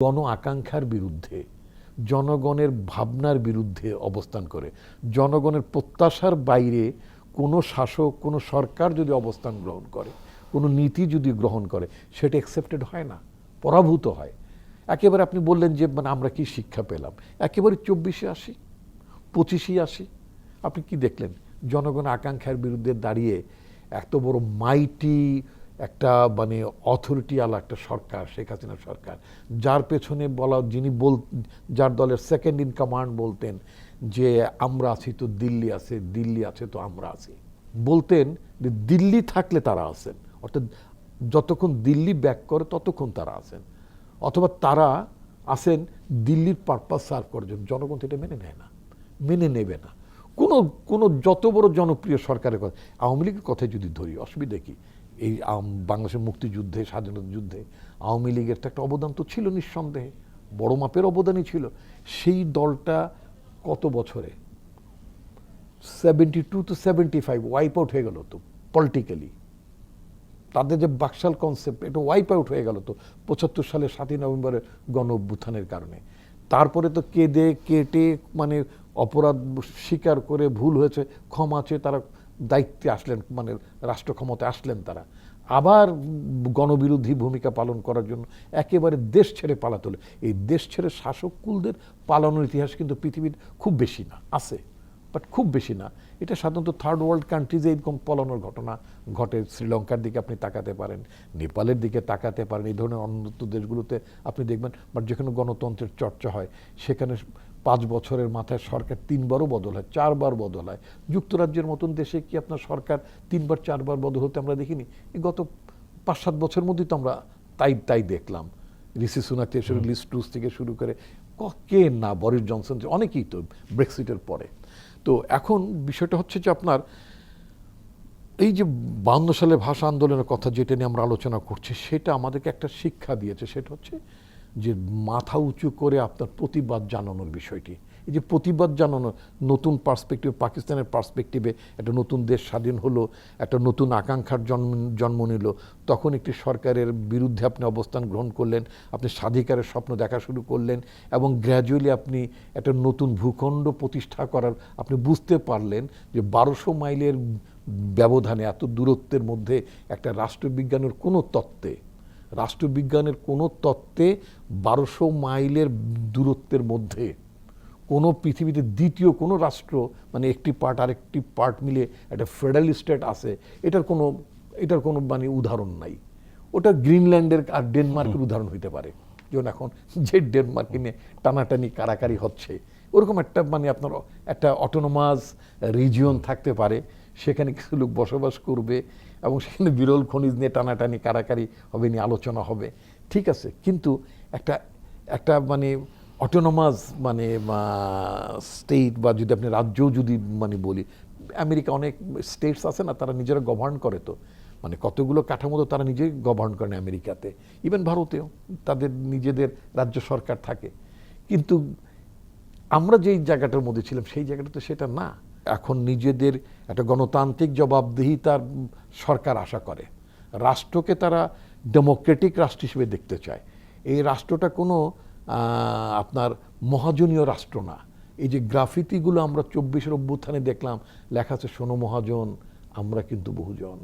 গণ আকাঙ্ক্ষার বিরুদ্ধে, জনগণের ভাবনার বিরুদ্ধে অবস্থান করে, জনগণের প্রত্যাশার বাইরে কোনো শাসক, কোনো সরকার যদি অবস্থান গ্রহণ করে, কোনো নীতি যদি গ্রহণ করে, সেটা অ্যাকসেপ্টেড হয় না, পরাভূত হয়। একেবারে আপনি বললেন যে মানে আমরা কি শিক্ষা পেলাম, একেবারে 24-এ আসি, 25-এ আসি, আপনি কি দেখলেন? জনগণ আকাঙ্ক্ষার বিরুদ্ধে দাঁড়িয়ে এত বড় মাইটি একটা মানে অথরিটি আলা একটা সরকার, শেখ হাসিনা সরকার, যার পেছনে বলা যার দলের সেকেন্ড ইন কমান্ড বলতেন যে আমরা আছি তো দিল্লি আছে, দিল্লি আছে তো আমরা আছি, বলতেন যে দিল্লি থাকলে তারা আছেন, অর্থাৎ যতক্ষণ দিল্লি ব্যাক করে ততক্ষণ তারা আছেন, অথবা তারা আছেন দিল্লির পারপাস সার্ভ করার জন্য। জনগণ তো এটা মেনে নেয় না, মেনে নেবে না। কোনো কোনো যত বড় জনপ্রিয় সরকারের কথা, আওয়ামী লীগের কথাই যদি ধরি, অসুবিধা কি? এই বাংলাদেশের মুক্তিযুদ্ধে, স্বাধীনতা যুদ্ধে আওয়ামী লীগের তো একটা অবদান তো ছিল, নিঃসন্দেহে বড় মাপের অবদানই ছিল। সেই দলটা কত বছরে 72 to 75 ওয়াইপ আউট হয়ে গেল তো পলিটিক্যালি। তাদের যে বাকশাল কনসেপ্ট, এটা ওয়াইপ আউট হয়ে গেল তো 75 সালের 7ই নভেম্বরের গণ অভ্যুত্থানের কারণে। তারপরে তো কেঁদে কেটে মানে অপরাধ স্বীকার করে, ভুল হয়েছে ক্ষমা চেয়ে তারা দায়িত্বে আসলেন, মানে রাষ্ট্র ক্ষমতায় আসলেন তারা, আবার গণবিরোধী ভূমিকা পালন করার জন্য একেবারে দেশ ছেড়ে পালাতে হলো। এই দেশ ছেড়ে শাসক কুলদের পালানোর ইতিহাস কিন্তু পৃথিবীর খুব বেশি না, আছে বাট খুব বেশি না। এটা সাধারণত থার্ড ওয়ার্ল্ড কান্ট্রিজে এরকম পলানোর ঘটনা ঘটে। শ্রীলঙ্কার দিকে আপনি তাকাতে পারেন, নেপালের দিকে তাকাতে পারেন, এই ধরনের উন্নত দেশগুলোতে আপনি দেখবেন। বাট যেখানে গণতন্ত্রের চর্চা হয় সেখানে 5 বছরের মাথায় সরকার 3বারও বদল হয়, 4বার বদল হয়। যুক্তরাজ্যের মতন দেশে কি আপনার সরকার 3বার 4বার বদল হতে আমরা দেখিনি? এই গত 5-7 বছরের মধ্যেই তো আমরা তাই দেখলাম। ঋষি সুনাক থেকে শুরু, লিজ ট্রুস থেকে শুরু করে কে না, বরিস জনসন, অনেকেই তো ব্রেক্সিটের পরে। তো এখন বিষয়টা হচ্ছে যে আপনার এই যে 52 সালে ভাষা আন্দোলনের কথা যেটা নিয়ে আমরা আলোচনা করছি, সেটা আমাদেরকে একটা শিক্ষা দিয়েছে। সেটা হচ্ছে যে মাথা উঁচু করে আপনার প্রতিবাদ জানানোর বিষয়টি। এই যে প্রতিবাদ জানানো, নতুন পার্সপেক্টিভ, পাকিস্তানের পার্সপেক্টিভে একটা নতুন দেশ স্বাধীন হলো, একটা নতুন আকাঙ্ক্ষার জন্ম নিল, তখন একটি সরকারের বিরুদ্ধে আপনি অবস্থান গ্রহণ করলেন, আপনি স্বাধিকারের স্বপ্ন দেখা শুরু করলেন, এবং গ্র্যাজুয়ালি আপনি একটা নতুন ভূখণ্ড প্রতিষ্ঠা করার আপনি বুঝতে পারলেন যে 1200 মাইলের ব্যবধানে, এত দূরত্বের মধ্যে একটা রাষ্ট্রবিজ্ঞানের কোনো তত্ত্বে, রাষ্ট্রবিজ্ঞানের কোনো তত্ত্বে 1200 মাইলের দূরত্বের মধ্যে কোনো পৃথিবীতে দ্বিতীয় কোনো রাষ্ট্র, মানে একটি পার্ট আর একটি পার্ট মিলে একটা ফেডারেল স্টেট আছে, এটার কোনো মানে উদাহরণ নাই। ওটা গ্রিনল্যান্ডের আর ডেনমার্কের উদাহরণ হইতে পারে, যেমন এখন যে ডেনমার্কে নিয়ে টানাটানি কারাকারি হচ্ছে, ওরকম একটা মানে আপনার একটা অটোনোমাস রিজিয়ন থাকতে পারে, সেখানে কিছু লোক বসবাস করবে এবং সেখানে বিরল খনিজ নিয়ে টানাটানি কারাকারি হবে, নিয়ে আলোচনা হবে, ঠিক আছে। কিন্তু একটা মানে অটোনোমাস মানে স্টেট, বা যদি আপনি রাজ্যও যদি মানে বলি, আমেরিকা অনেক স্টেটস আছে না, তারা নিজেরা গভর্ন করে, তো মানে কতগুলো কাঠামো তো তারা নিজেই গভর্ন করেন আমেরিকাতে, ইভেন ভারতেও তাদের নিজেদের রাজ্য সরকার থাকে। কিন্তু আমরা যেই জায়গাটার মধ্যে ছিলাম সেই জায়গাটা তো সেটা না। এখন নিজেদের একটা গণতান্ত্রিক জবাবদিহিতার সরকার আশা করে, রাষ্ট্রকে তারা ডেমোক্রেটিক রাষ্ট্র হিসেবে দেখতে চায়। এই রাষ্ট্রটা কোনো আপনার মহাজনীয় রাষ্ট্র না। এই যে গ্রাফিতিগুলো আমরা 24-এর অভ্যুত্থানে দেখলাম, লেখা আছে শোনো মহাজন, আমরা কিন্তু বহুজন।